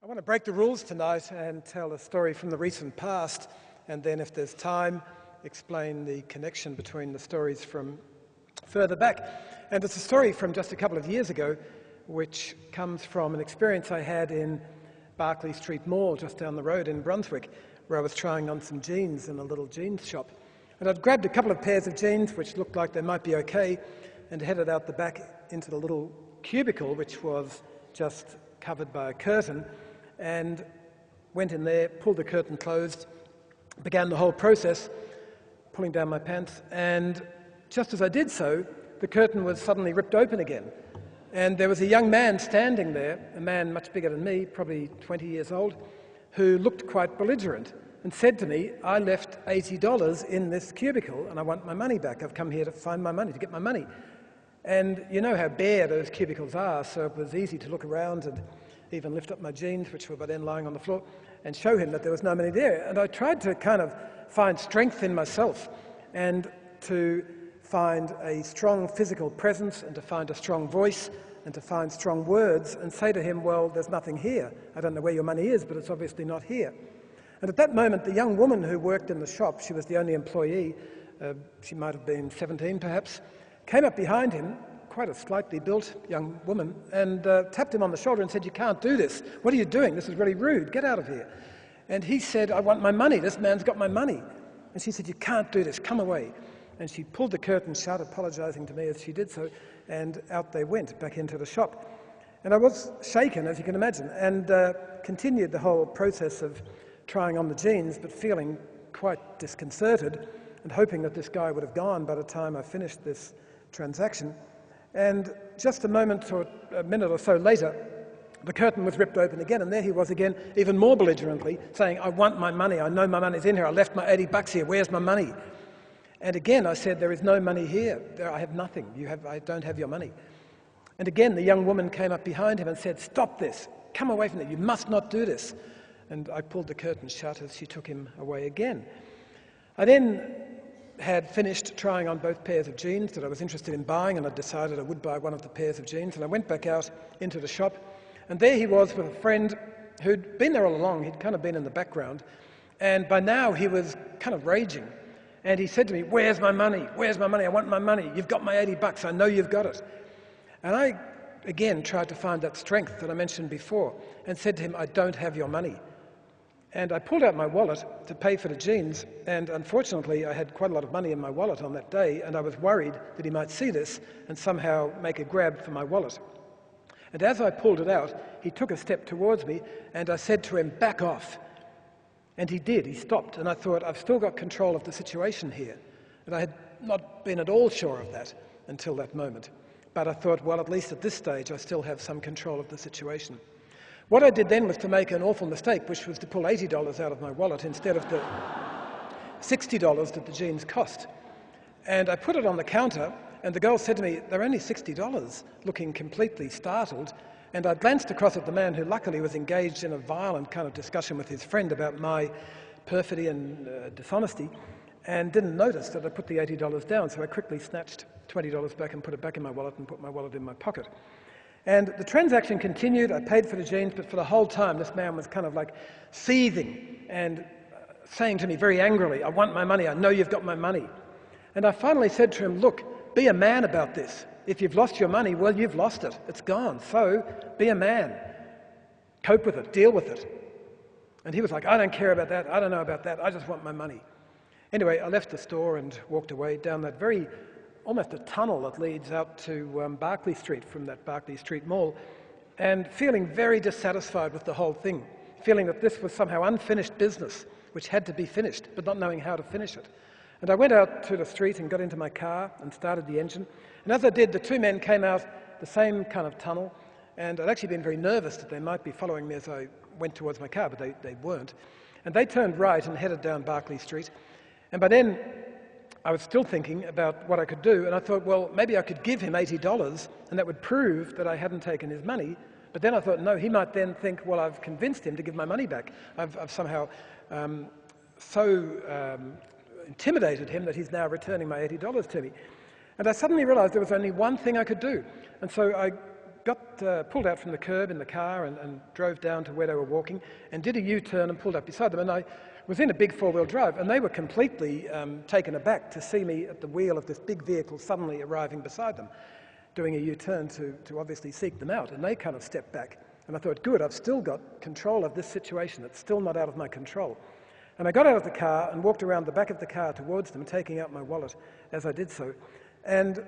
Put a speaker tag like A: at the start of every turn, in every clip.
A: I want to break the rules tonight and tell a story from the recent past, and then, if there's time, explain the connection between the stories from further back. And it's a story from just a couple of years ago, which comes from an experience I had in Berkeley Street Mall, just down the road in Brunswick, where I was trying on some jeans in a little jeans shop. And I'd grabbed a couple of pairs of jeans, which looked like they might be okay, and headed out the back into the little cubicle, which was just covered by a curtain, and went in there, pulled the curtain closed, began the whole process, pulling down my pants, and just as I did so, the curtain was suddenly ripped open again. And there was a young man standing there, a man much bigger than me, probably 20 years old, who looked quite belligerent and said to me, "I left $80 in this cubicle and I want my money back. I've come here to find my money, to get my money." And you know how bare those cubicles are, so it was easy to look around and even lift up my jeans, which were by then lying on the floor, and show him that there was no money there. And I tried to kind of find strength in myself and to find a strong physical presence and to find a strong voice and to find strong words and say to him, "Well, there's nothing here. I don't know where your money is, but it's obviously not here." And at that moment, the young woman who worked in the shop, she was the only employee, she might have been 17 perhaps, came up behind him, quite a slightly built young woman, and tapped him on the shoulder and said, "You can't do this. What are you doing? This is really rude. Get out of here." And he said, "I want my money. This man's got my money." And she said, "You can't do this. Come away." And she pulled the curtain shut, apologising to me as she did so, and out they went back into the shop. And I was shaken, as you can imagine, and continued the whole process of trying on the jeans, but feeling quite disconcerted and hoping that this guy would have gone by the time I finished this transaction. And just a minute or so later, the curtain was ripped open again, and there he was again, even more belligerently, saying, "I want my money. I know my money's in here. I left my $80 here. Where's my money?" And again, I said, "There is no money here. I have nothing. I don't have your money." And again, the young woman came up behind him and said, "Stop this. Come away from it. You must not do this." And I pulled the curtain shut as she took him away again. I then had finished trying on both pairs of jeans that I was interested in buying, and I decided I would buy one of the pairs of jeans, and I went back out into the shop, and there he was with a friend who'd been there all along. He'd kind of been in the background, and by now he was kind of raging, and he said to me, "Where's my money? Where's my money? I want my money. You've got my $80. I know you've got it." And I again tried to find that strength that I mentioned before and said to him, "I don't have your money." And I pulled out my wallet to pay for the jeans, and unfortunately I had quite a lot of money in my wallet on that day, and I was worried that he might see this and somehow make a grab for my wallet. And as I pulled it out, he took a step towards me, and I said to him, "Back off." And he did. He stopped, and I thought, I've still got control of the situation here. And I had not been at all sure of that until that moment. But I thought, well, at least at this stage I still have some control of the situation. What I did then was to make an awful mistake, which was to pull $80 out of my wallet instead of the $60 that the jeans cost. And I put it on the counter, and the girl said to me, "They're only $60, looking completely startled. And I glanced across at the man who luckily was engaged in a violent kind of discussion with his friend about my perfidy and dishonesty, and didn't notice that I put the $80 down, so I quickly snatched $20 back and put it back in my wallet and put my wallet in my pocket. And the transaction continued. I paid for the jeans, but for the whole time this man was kind of like seething and saying to me very angrily, "I want my money. I know you've got my money." And I finally said to him, "Look, be a man about this. If you've lost your money, well, you've lost it. It's gone. So be a man. Cope with it. Deal with it." And he was like, "I don't care about that. I don't know about that. I just want my money." Anyway, I left the store and walked away down that almost a tunnel that leads out to Berkeley Street from that Berkeley Street Mall, and feeling very dissatisfied with the whole thing, feeling that this was somehow unfinished business which had to be finished, but not knowing how to finish it. And I went out to the street and got into my car and started the engine, and as I did, the two men came out the same kind of tunnel, and I'd actually been very nervous that they might be following me as I went towards my car, but they weren't. And they turned right and headed down Berkeley Street, and by then I was still thinking about what I could do, and I thought, well, maybe I could give him $80 and that would prove that I hadn't taken his money. But then I thought, no, he might then think, well, I've convinced him to give my money back. I've somehow intimidated him that he's now returning my $80 to me. And I suddenly realized there was only one thing I could do. And so I pulled out from the curb in the car and drove down to where they were walking and did a U-turn and pulled up beside them. And I was in a big four-wheel drive, and they were completely taken aback to see me at the wheel of this big vehicle suddenly arriving beside them, doing a U-turn to obviously seek them out. And they kind of stepped back. And I thought, good, I've still got control of this situation. It's still not out of my control. And I got out of the car and walked around the back of the car towards them, taking out my wallet as I did so. And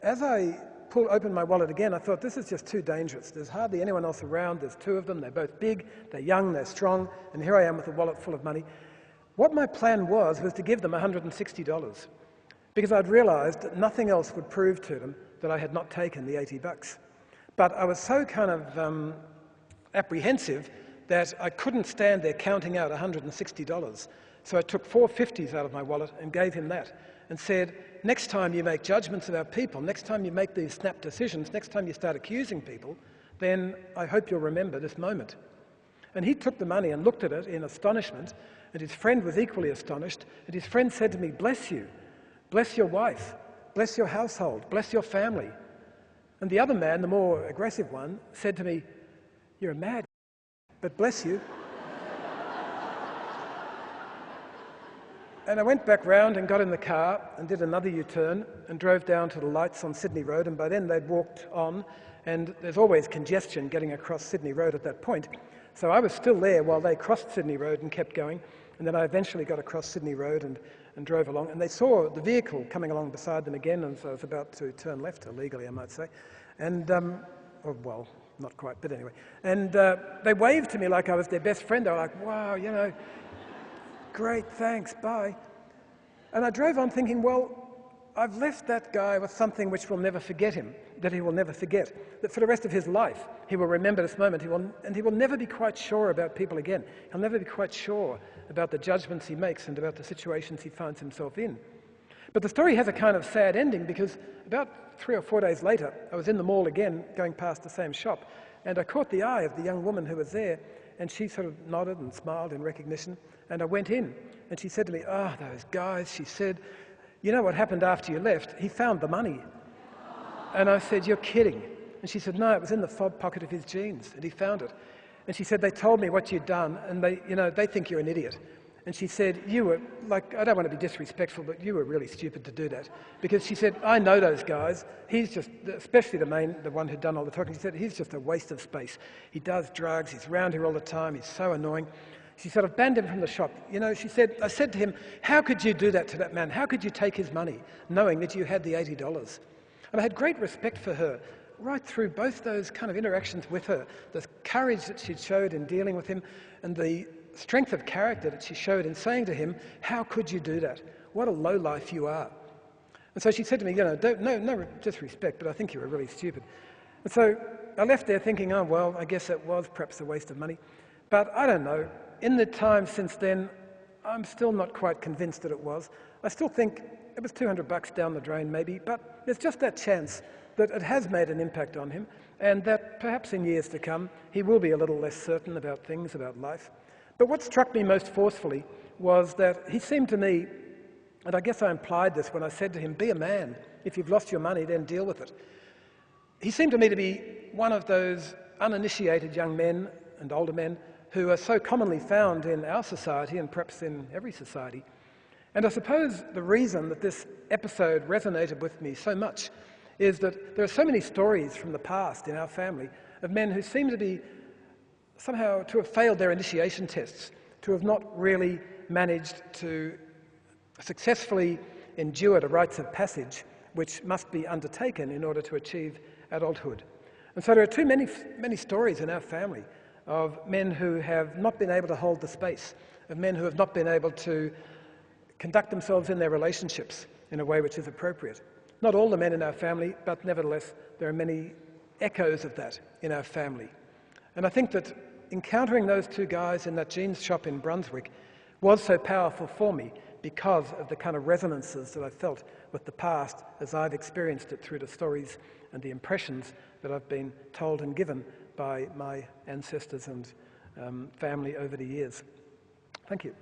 A: as I opened my wallet again, I thought, this is just too dangerous. There's hardly anyone else around. There's two of them. They're both big, they're young, they're strong, and here I am with a wallet full of money. What my plan was to give them $160, because I'd realised that nothing else would prove to them that I had not taken the $80. But I was so kind of apprehensive that I couldn't stand there counting out $160. So I took 4 50s out of my wallet and gave him that and said, next time you make judgments about people, next time you make these snap decisions, next time you start accusing people, then I hope you'll remember this moment. And he took the money and looked at it in astonishment, and his friend was equally astonished, and his friend said to me, bless you, bless your wife, bless your household, bless your family. And the other man, the more aggressive one, said to me, you're mad, but bless you. And I went back round and got in the car and did another U-turn and drove down to the lights on Sydney Road, and by then they'd walked on, and there's always congestion getting across Sydney Road at that point. So I was still there while they crossed Sydney Road and kept going, and then I eventually got across Sydney Road and drove along, and they saw the vehicle coming along beside them again, and so I was about to turn left, illegally I might say, and, well, not quite, but anyway. And they waved to me like I was their best friend. They were like, wow, you know, great, thanks, bye. And I drove on thinking, well, I've left that guy with something which will never forget him, that he will never forget, that for the rest of his life he will remember this moment, and he will never be quite sure about people again. He'll never be quite sure about the judgments he makes and about the situations he finds himself in. But the story has a kind of sad ending, because about 3 or 4 days later, I was in the mall again, going past the same shop, and I caught the eye of the young woman who was there, and she sort of nodded and smiled in recognition, and I went in, and she said to me, oh, those guys, she said, you know what happened after you left? He found the money. And I said, you're kidding. And she said, no, it was in the fob pocket of his jeans, and he found it. And she said, they told me what you'd done, and they think you're an idiot. And she said, you were, like, I don't want to be disrespectful, but you were really stupid to do that. Because she said, I know those guys. He's just, especially the one who'd done all the talking, she said, he's just a waste of space. He does drugs, he's around here all the time, he's so annoying. She said, I've banned him from the shop. You know, she said, I said to him, how could you do that to that man? How could you take his money, knowing that you had the $80? And I had great respect for her, right through both those kind of interactions with her, the courage that she'd showed in dealing with him, and the strength of character that she showed in saying to him, how could you do that? What a lowlife you are. And so she said to me, you know, no disrespect, but I think you were really stupid. And so I left there thinking, oh, well, I guess that was perhaps a waste of money. But I don't know. In the time since then, I'm still not quite convinced that it was. I still think it was $200 down the drain maybe, but there's just that chance that it has made an impact on him, and that perhaps in years to come, he will be a little less certain about things, about life. But what struck me most forcefully was that he seemed to me, and I guess I implied this when I said to him, be a man. If you've lost your money, then deal with it. He seemed to me to be one of those uninitiated young men and older men who are so commonly found in our society, and perhaps in every society. And I suppose the reason that this episode resonated with me so much is that there are so many stories from the past in our family of men who seem to be somehow to have failed their initiation tests, to have not really managed to successfully endure the rites of passage which must be undertaken in order to achieve adulthood. And so there are too many stories in our family of men who have not been able to hold the space, of men who have not been able to conduct themselves in their relationships in a way which is appropriate. Not all the men in our family, but nevertheless, there are many echoes of that in our family. And I think that encountering those two guys in that jeans shop in Brunswick was so powerful for me because of the kind of resonances that I felt with the past as I've experienced it through the stories and the impressions that I've been told and given by my ancestors and family over the years. Thank you.